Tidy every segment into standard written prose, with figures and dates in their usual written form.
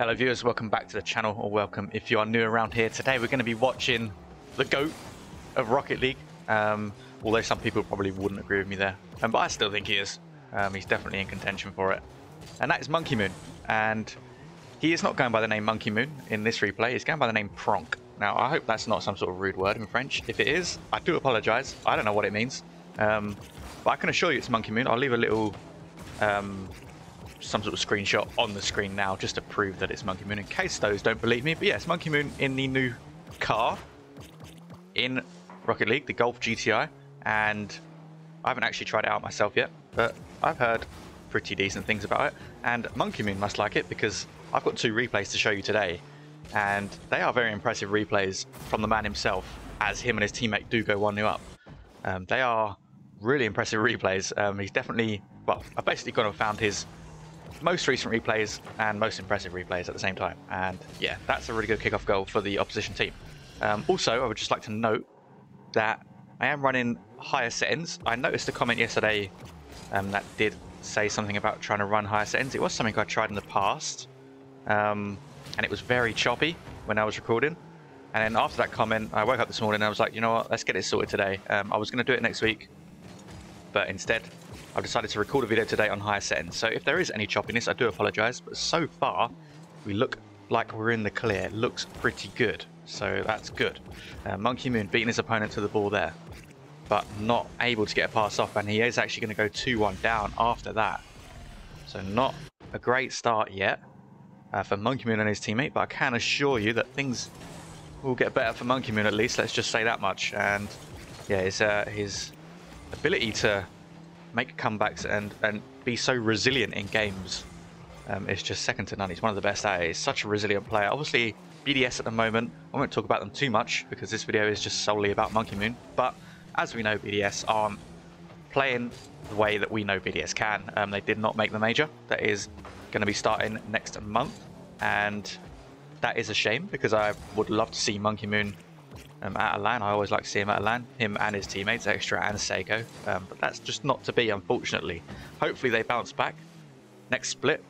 Hello viewers, welcome back to the channel, or welcome if you are new around here. Today we're going to be watching the GOAT of Rocket League, although some people probably wouldn't agree with me there, but I still think he is. He's definitely in contention for it, and that is M0nkey M00n, and he is not going by the name M0nkey M00n in this replay, he's going by the name Pronk. Now I hope that's not some sort of rude word in French. If it is, I do apologise, I don't know what it means, but I can assure you it's M0nkey M00n. I'll leave a little some sort of screenshot on the screen now just to prove that it's M0nkey M00n in case those don't believe me. But yes, M0nkey M00n in the new car in Rocket League, the Golf GTI, and I haven't actually tried it out myself yet, but I've heard pretty decent things about it, and M0nkey M00n must like it because I've got two replays to show you today, and they are very impressive replays from the man himself, as him and his teammate do go 1-0 up. They are really impressive replays. He's definitely, well, I've basically gone and found his most recent replays and most impressive replays at the same time, and yeah, that's a really good kickoff goal for the opposition team. Also, I would just like to note that I am running higher settings. I noticed a comment yesterday that did say something about trying to run higher settings. It was something I tried in the past, and it was very choppy when I was recording. And then after that comment, I woke up this morning and I was like, you know what, let's get it sorted today. I was going to do it next week, but instead I've decided to record a video today on higher settings. So if there is any choppiness, I do apologise, but so far we look like we're in the clear. It looks pretty good, so that's good. M0nkey M00n beating his opponent to the ball there, but not able to get a pass off, and he is actually going to go 2-1 down after that. So not a great start yet for M0nkey M00n and his teammate, but I can assure you that things will get better for M0nkey M00n at least, let's just say that much. And yeah, his ability to make comebacks and be so resilient in games is just second to none. He's one of the best at it. He's such a resilient player. Obviously BDS at the moment, I won't talk about them too much because this video is just solely about M0nkey M00n, but as we know, BDS aren't playing the way that we know BDS can. They did not make the major. That is going to be starting next month, and that is a shame because I would love to see M0nkey M00n at a LAN. I always like to see him at a LAN, him and his teammates, Extra and Seiko, but that's just not to be, unfortunately. Hopefully they bounce back next split,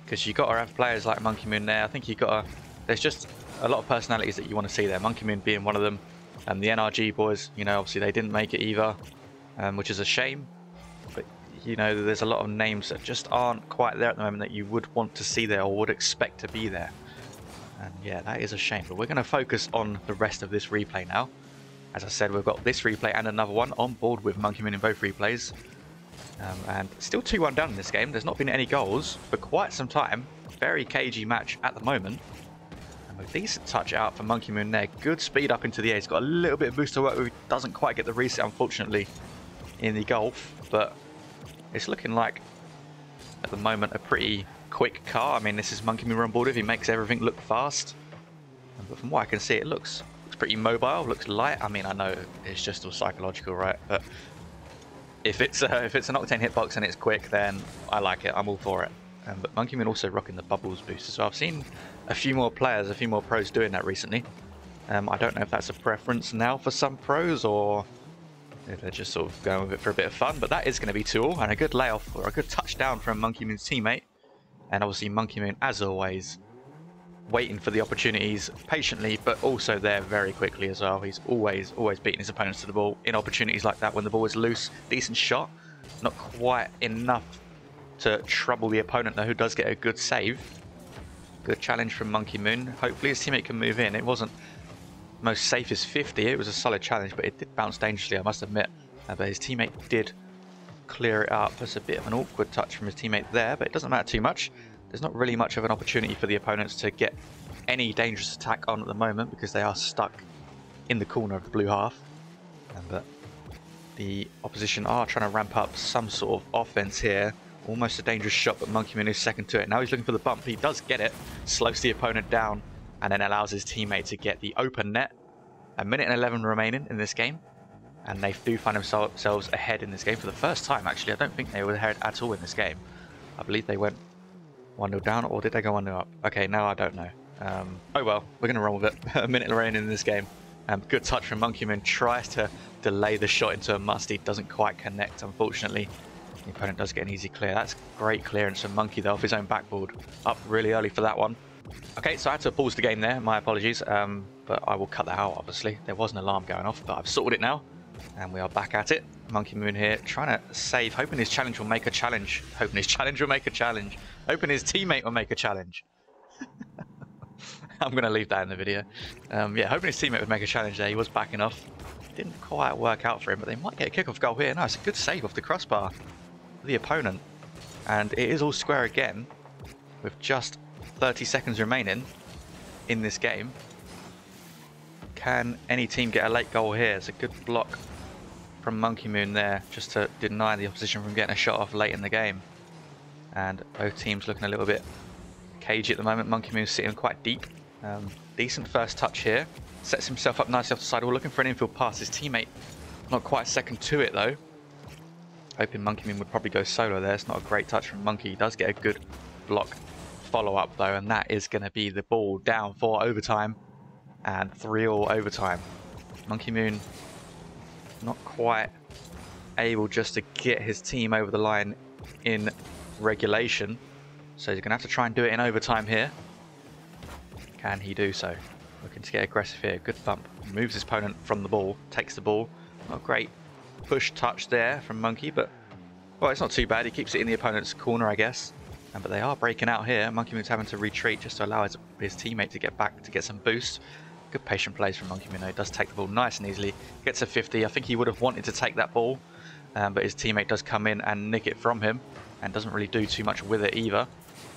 because you got to have players like M0nkey M00n there. I think you got to, there's just a lot of personalities that you want to see there, M0nkey M00n being one of them. The NRG boys, you know, obviously they didn't make it either, which is a shame, but you know, there's a lot of names that just aren't quite there at the moment that you would want to see there or would expect to be there. And yeah, that is a shame, but we're going to focus on the rest of this replay now. As I said, we've got this replay and another one on board with M0nkey M00n in both replays. And still 2-1 down in this game. There's not been any goals for quite some time. Very cagey match at the moment. And a decent touch out for M0nkey M00n there. Good speed up into the air. He's got a little bit of boost to work with. Doesn't quite get the reset, unfortunately, in the Golf. But it's looking like, at the moment, a pretty quick car. I mean, this is M0nkey M00n on board with. He makes everything look fast, but from what I can see, it looks pretty mobile, looks light. I mean, I know it's just all psychological, right? But if it's an Octane hitbox and it's quick, then I like it. I'm all for it. But M0nkey M00n also rocking the bubbles booster. So I've seen a few more players, a few more pros doing that recently. I don't know if that's a preference now for some pros, or if they're just sort of going with it for a bit of fun. But that is going to be 2-all, and a good layoff or a good touchdown from M0nkey M00n's teammate. And obviously M0nkey M00n, as always, waiting for the opportunities patiently, but also there very quickly as well. He's always beating his opponents to the ball in opportunities like that when the ball is loose. Decent shot, not quite enough to trouble the opponent though, who does get a good save. Good challenge from M0nkey M00n. Hopefully his teammate can move in. It wasn't most safest 50, it was a solid challenge, but it did bounce dangerously, I must admit. But his teammate did clear it up. That's a bit of an awkward touch from his teammate there, but it doesn't matter too much. There's not really much of an opportunity for the opponents to get any dangerous attack on at the moment because they are stuck in the corner of the blue half. But the opposition are trying to ramp up some sort of offense here. Almost a dangerous shot, but M0nkey M00n is second to it. Now he's looking for the bump. He does get it, slows the opponent down, and then allows his teammate to get the open net. 1:11 remaining in this game, and they do find themselves ahead in this game for the first time. Actually, I don't think they were ahead at all in this game. I believe they went 1-0 down, or did they go 1-0 up? Okay, now I don't know. Oh well, we're going to run with it. 1 minute remaining in this game. Good touch from M0nkey M00n. Tries to delay the shot into a must. He doesn't quite connect, unfortunately. The opponent does get an easy clear. That's great clearance from M0nkey though off his own backboard. Up really early for that one. Okay, so I had to pause the game there. My apologies. But I will cut that out, obviously. There was an alarm going off, but I've sorted it now. And we are back at it. M0nkey here, trying to save, hoping his challenge will make a challenge. Hoping his challenge will make a challenge. Hoping his teammate will make a challenge. I'm going to leave that in the video. Yeah, hoping his teammate would make a challenge there. He was backing off. Didn't quite work out for him, but they might get a kickoff goal here. No, it's a good save off the crossbar for the opponent. And it is all square again with just 30 seconds remaining in this game. Can any team get a late goal here? It's a good block from M0nkey there just to deny the opposition from getting a shot off late in the game. And both teams looking a little bit cagey at the moment. M0nkey sitting quite deep. Decent first touch here. Sets himself up nicely off the sidewall, looking for an infield pass. His teammate not quite a second to it though. Hoping M0nkey would probably go solo there. It's not a great touch from M0nkey. He does get a good block follow-up though, and that is going to be the ball down for overtime. And 3-all overtime. M0nkey not quite able just to get his team over the line in regulation. So he's going to have to try and do it in overtime here. Can he do so? Looking to get aggressive here. Good bump. Moves his opponent from the ball. Takes the ball. Not a great push touch there from M0nkey, but well, it's not too bad. He keeps it in the opponent's corner, I guess. But they are breaking out here. M0nkey having to retreat just to allow his teammate to get back to get some boost. Good patient plays from M0nkey. He does take the ball nice and easily. Gets a 50. I think he would have wanted to take that ball, but his teammate does come in and nick it from him and doesn't really do too much with it either.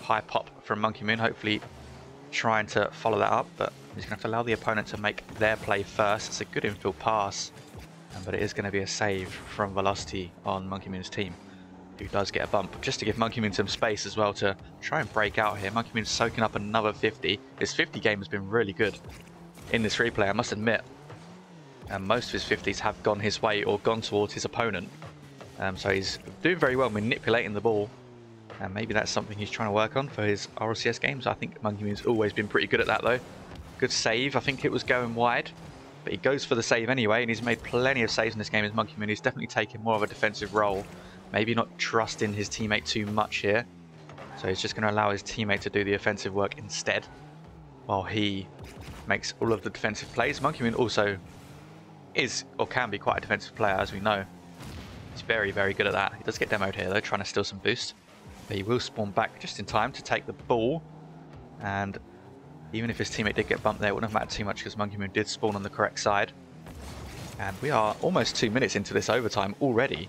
High pop from M0nkey, hopefully trying to follow that up, but he's going to have to allow the opponent to make their play first. It's a good infield pass, but it is going to be a save from Velocity on M0nkey's team, who does get a bump just to give M0nkey some space as well to try and break out here. M0nkey soaking up another 50. His 50 game has been really good in this replay, I must admit. Most of his 50s have gone his way or gone towards his opponent. So he's doing very well manipulating the ball. And maybe that's something he's trying to work on for his RLCS games. I think M0nkey's always been pretty good at that though. Good save. I think it was going wide, but he goes for the save anyway, and he's made plenty of saves in this game as M0nkey. He's definitely taken more of a defensive role. Maybe not trusting his teammate too much here. So he's just going to allow his teammate to do the offensive work instead, while he makes all of the defensive plays. M0nkey also is or can be quite a defensive player, as we know. He's very, very good at that. He does get demoed here though, trying to steal some boost. But he will spawn back just in time to take the ball. And even if his teammate did get bumped there, it wouldn't have mattered too much because M0nkey did spawn on the correct side. And we are almost 2 minutes into this overtime already.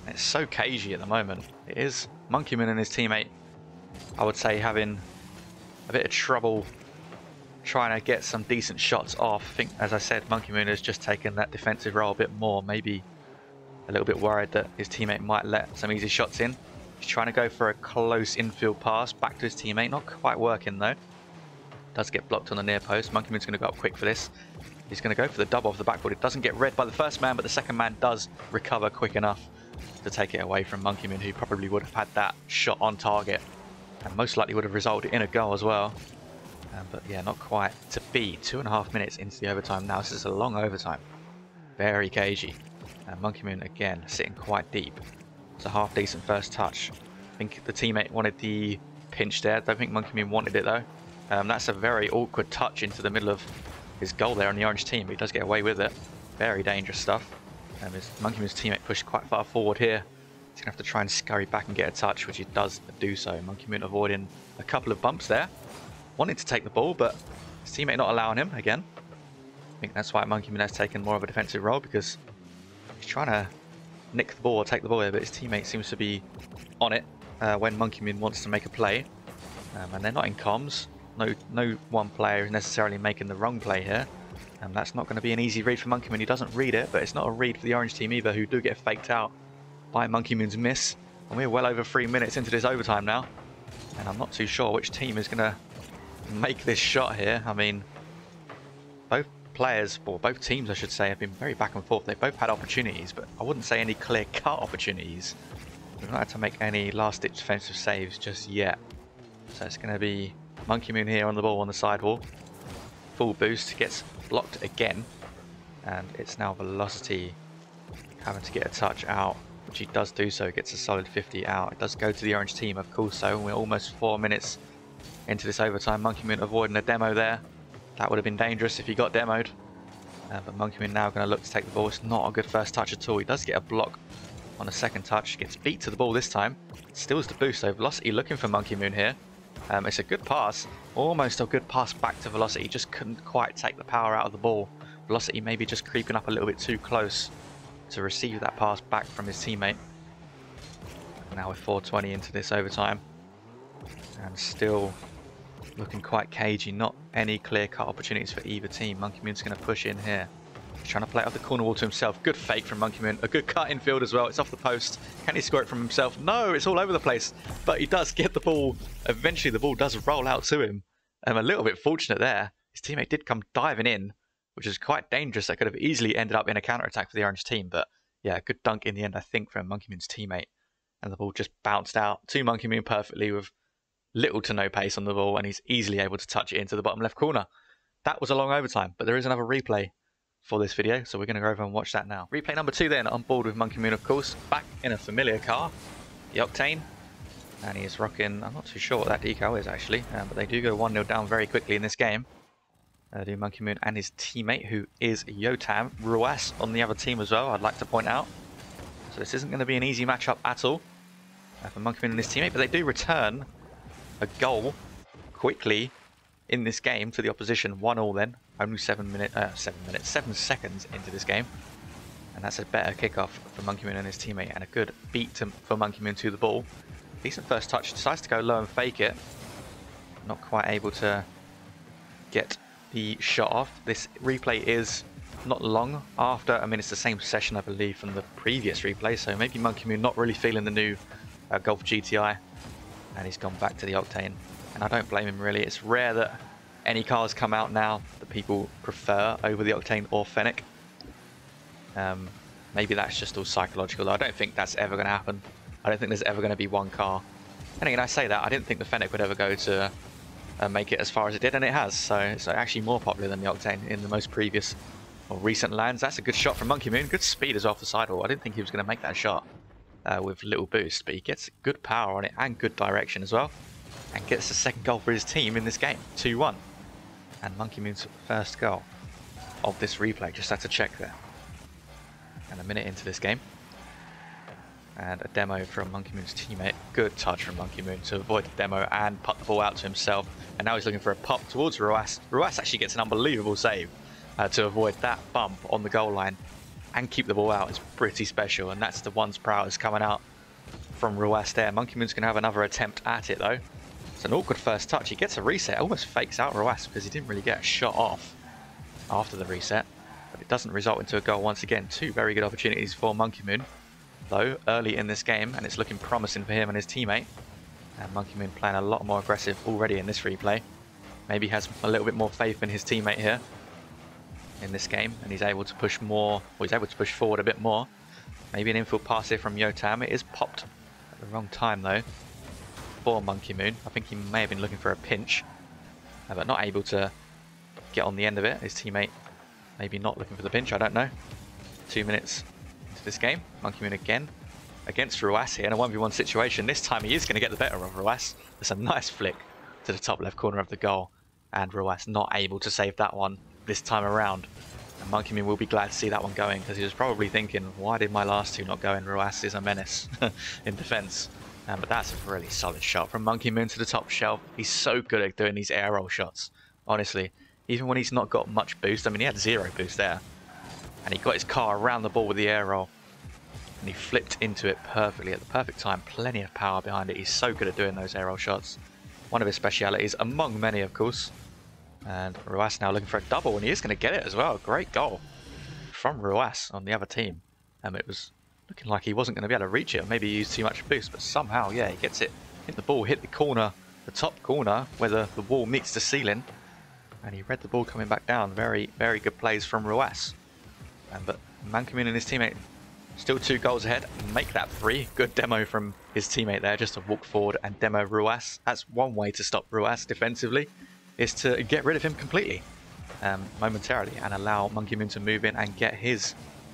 And it's so cagey at the moment. It is M0nkey and his teammate, I would say, having a bit of trouble trying to get some decent shots off. I think, as I said, M0nkey has just taken that defensive role a bit more. Maybe a little bit worried that his teammate might let some easy shots in. He's trying to go for a close infield pass back to his teammate. Not quite working though. Does get blocked on the near post. M0nkey going to go up quick for this. He's going to go for the double off the backboard. It doesn't get read by the first man, but the second man does recover quick enough to take it away from M0nkey, who probably would have had that shot on target and most likely would have resulted in a goal as well. But yeah, not quite to be. 2.5 minutes into the overtime now. This is a long overtime. Very cagey. And M0nkey again sitting quite deep. It's a half decent first touch. I think the teammate wanted the pinch there. I don't think M0nkey wanted it though. That's a very awkward touch into the middle of his goal there on the orange team, but he does get away with it. Very dangerous stuff. His M0nkey's teammate pushed quite far forward here. He's going to have to try and scurry back and get a touch, which he does do so. M0nkey avoiding a couple of bumps there. Wanted to take the ball, but his teammate not allowing him again. I think that's why M0nkey has taken more of a defensive role, because he's trying to nick the ball or take the ball here, but his teammate seems to be on it when M0nkey wants to make a play. And they're not in comms. No one player is necessarily making the wrong play here. That's not going to be an easy read for M0nkey. He doesn't read it, but it's not a read for the orange team either, who do get faked out by M0nkey's miss. And we're well over 3 minutes into this overtime now. And I'm not too sure which team is going to make this shot here. I mean, both players, or both teams I should say, have been very back and forth. They've both had opportunities, but I wouldn't say any clear-cut opportunities. We've not had to make any last-ditch defensive saves just yet. So it's going to be M0nkey here on the ball on the sidewall. Full boost, gets blocked again. And it's now Velocity having to get a touch out which he does do so, gets a solid 50 out. It does go to the orange team, of course, so we're almost 4 minutes into this overtime. MonkeyMoon avoiding a demo there. That would have been dangerous if he got demoed. But MonkeyMoon now going to look to take the ball. It's not a good first touch at all. He does get a block on a second touch. Gets beat to the ball this time. Steals the boost, though. Velocity looking for MonkeyMoon here. It's a good pass. Almost a good pass back to Velocity. Just couldn't quite take the power out of the ball. Velocity maybe just creeping up a little bit too close to receive that pass back from his teammate. Now we're 4:20 into this overtime. And still looking quite cagey. Not any clear-cut opportunities for either team. MonkeyMoon's going to push in here. He's trying to play off the corner wall to himself. Good fake from MonkeyMoon. A good cut in field as well. It's off the post. Can he score it from himself? No, it's all over the place. But he does get the ball. Eventually the ball does roll out to him. A little bit fortunate there. His teammate did come diving in, which is quite dangerous. That could have easily ended up in a counter-attack for the orange team. But yeah, good dunk in the end, I think, from MonkeyMoon's teammate. And the ball just bounced out to MonkeyMoon perfectly with little to no pace on the ball, and he's easily able to touch it into the bottom left corner. That was a long overtime, but there is another replay for this video, so we're going to go over and watch that now. Replay number 2 then, on board with MonkeyMoon, of course, back in a familiar car, the Octane, and he is rocking, I'm not too sure what that decal is actually, but they do go 1-0 down very quickly in this game. Do MonkeyMoon and his teammate, who is Yotam, Ruas on the other team as well, I'd like to point out. So this isn't going to be an easy matchup at all for MonkeyMoon and his teammate, but they do return a goal quickly in this game to the opposition. 1-1 then, only 7 seconds into this game, and that's a better kickoff for MonkeyMoon and his teammate, and a good beat for MonkeyMoon to the ball. Decent first touch, decides to go low and fake it. Not quite able to get the shot off. This replay is not long after, I mean it's the same session I believe from the previous replay, so maybe MonkeyMoon not really feeling the new Golf GTI. And he's gone back to the Octane, and I don't blame him really. It's rare that any cars come out now that people prefer over the Octane or Fennec. Maybe that's just all psychological though. I don't think that's ever going to happen. I don't think there's ever going to be one car. And again, I say that, I didn't think the Fennec would ever go to make it as far as it did, and it has. So it's actually more popular than the Octane in the most previous or recent lands. That's a good shot from MonkeyMoon. Good speed as well off the sidewall. I didn't think he was going to make that shot. With little boost, but he gets good power on it and good direction as well, and gets the second goal for his team in this game. 2-1, and MonkeyMoon's first goal of this replay. Just had to check there. And a minute into this game, and a demo from MonkeyMoon's teammate. Good touch from MonkeyMoon to avoid the demo and put the ball out to himself, and now he's looking for a pop towards Ruas. Ruas actually gets an unbelievable save to avoid that bump on the goal line and keep the ball out. Is pretty special, and that's the one's prowess coming out from Ruas there. MonkeyMoon's going to have another attempt at it though. It's an awkward first touch. He gets a reset, almost fakes out Ruas because he didn't really get a shot off after the reset, but it doesn't result into a goal once again. 2 very good opportunities for MonkeyMoon though early in this game, and it's looking promising for him and his teammate. And MonkeyMoon playing a lot more aggressive already in this replay. Maybe has a little bit more faith in his teammate here in this game, and he's able to push more, or he's able to push forward a bit more. Maybe an infield pass here from Yotam. It is popped at the wrong time though for MonkeyMoon. I think he may have been looking for a pinch, but not able to get on the end of it. His teammate maybe not looking for the pinch, I don't know. 2 minutes into this game, MonkeyMoon again against Ruas here in a 1v1 situation. This time he is going to get the better of Ruas. It's a nice flick to the top left corner of the goal, and Ruas not able to save that one this time around. And MonkeyMoon will be glad to see that one going, because he was probably thinking, why did my last 2 not go in? Ruas is a menace in defense. But that's a really solid shot from MonkeyMoon to the top shelf. He's so good at doing these air roll shots, honestly. Even when he's not got much boost. I mean, he had 0 boost there, and he got his car around the ball with the air roll, and he flipped into it perfectly at the perfect time. Plenty of power behind it. He's so good at doing those air roll shots. One of his specialities, among many of course. And Ruas now looking for a double, and he is going to get it as well. Great goal from Ruas on the other team. It was looking like he wasn't going to be able to reach it, or maybe he used too much boost, but somehow, yeah, he gets it. Hit the ball, hit the corner, the top corner, where the wall meets the ceiling, and he read the ball coming back down. Very, very good plays from Ruas. But MonkeyMoon and his teammate still 2 goals ahead, make that 3. Good demo from his teammate there, just to walk forward and demo Ruas. That's one way to stop Ruas defensively, is to get rid of him completely momentarily, and allow MonkeyMoon to move in and get his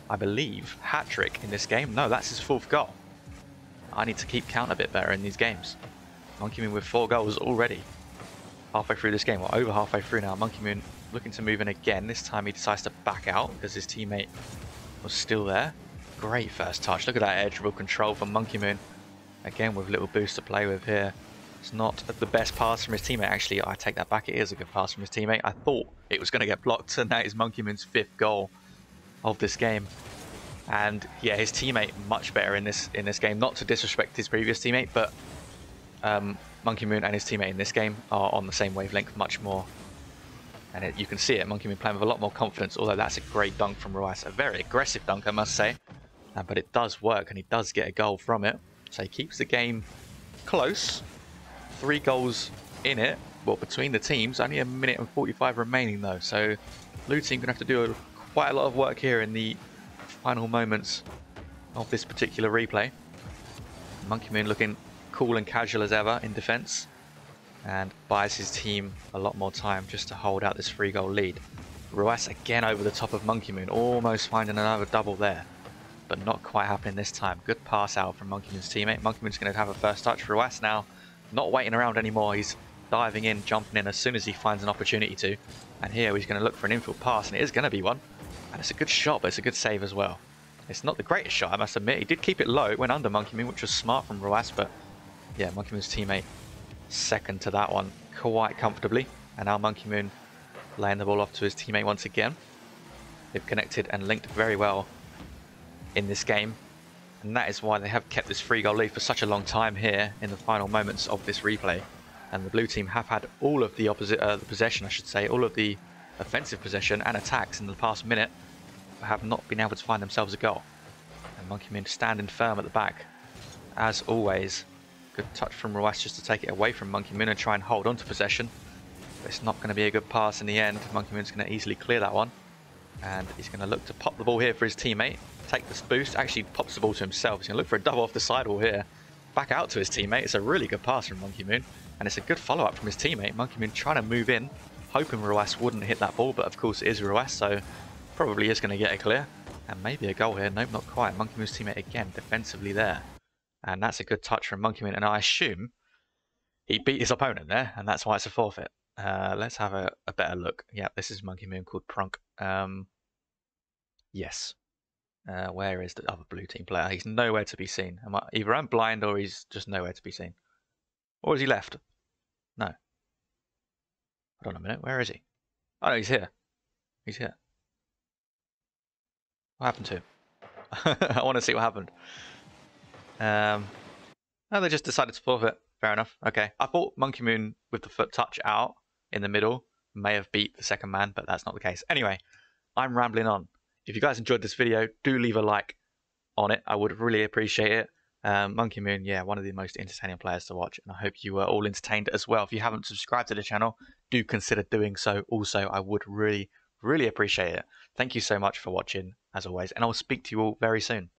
I believe, hat-trick in this game. No, that's his 4th goal. I need to keep count a bit better in these games. M0nkey with 4 goals already. Halfway through this game, or over halfway through now. M0nkey looking to move in again. This time he decides to back out because his teammate was still there. Great first touch. Look at that edgeable control from M0nkey. Again with a little boost to play with here. It's not the best pass from his teammate. Actually, I take that back. It is a good pass from his teammate. I thought it was going to get blocked, and that is M0nkey's 5th goal of this game. And yeah, his teammate much better in this game. Not to disrespect his previous teammate, but M0nkey and his teammate in this game are on the same wavelength much more. And you can see it. M0nkey playing with a lot more confidence. Although that's a great dunk from Ruiz, a very aggressive dunk, I must say. But it does work, and he does get a goal from it. So he keeps the game close. 3 goals in it. Well, between the teams, only 1 minute and 45 remaining though. So blue team gonna have to do quite a lot of work here in the final moments of this particular replay. M0nkey looking cool and casual as ever in defense, and buys his team a lot more time just to hold out this 3-goal lead. Ruiz again over the top of M0nkey, almost finding another double there, but not quite happening this time. Good pass out from M0nkey's teammate. M0nkey's going to have a first touch. Ruiz now not waiting around anymore. He's diving in, jumping in as soon as he finds an opportunity to. And here he's going to look for an infield pass, and it is going to be one. And it's a good shot, but it's a good save as well. It's not the greatest shot, I must admit. He did keep it low. It went under M0nkey, which was smart from Ruiz, but yeah, M0nkey's teammate second to that one quite comfortably. And now M0nkey laying the ball off to his teammate once again. They've connected and linked very well in this game, and that is why they have kept this 3-goal lead for such a long time here in the final moments of this replay. And the blue team have had all of the the possession, I should say, all of the offensive possession and attacks in the past minute, but have not been able to find themselves a goal. And M0nkey standing firm at the back as always. Good touch from Ruiz just to take it away from M0nkey and try and hold on to possession, but it's not going to be a good pass in the end. M0nkey's going to easily clear that one, and he's going to look to pop the ball here for his teammate. Take this boost, actually pops the ball to himself. He's going to look for a double off the sidewall here. Back out to his teammate. It's a really good pass from M0nkey, and it's a good follow-up from his teammate. M0nkey trying to move in, hoping Ruiz wouldn't hit that ball, but of course it is Ruiz, so probably is going to get a clear. And maybe a goal here. Nope, not quite. M0nkey's teammate again, defensively there. And that's a good touch from M0nkey, and I assume he beat his opponent there, and that's why it's a forfeit. Let's have a better look. Yeah, this is M0nkey called Prunk. Yes. Where is the other blue team player? He's nowhere to be seen. Either I'm blind or he's just nowhere to be seen. Or is he left? No. Hold on a minute. Where is he? Oh no, he's here. He's here. What happened to him? I want to see what happened. Oh, they just decided to forfeit. Fair enough. Okay. I thought M0nkey with the foot touch out in the middle may have beat the second man, but that's not the case. Anyway, I'm rambling on. If you guys enjoyed this video, do leave a like on it. I would really appreciate it. M0nkey, yeah, one of the most entertaining players to watch, and I hope you were all entertained as well. If you haven't subscribed to the channel, do consider doing so. Also, I would really appreciate it. Thank you so much for watching, as always, and I'll speak to you all very soon.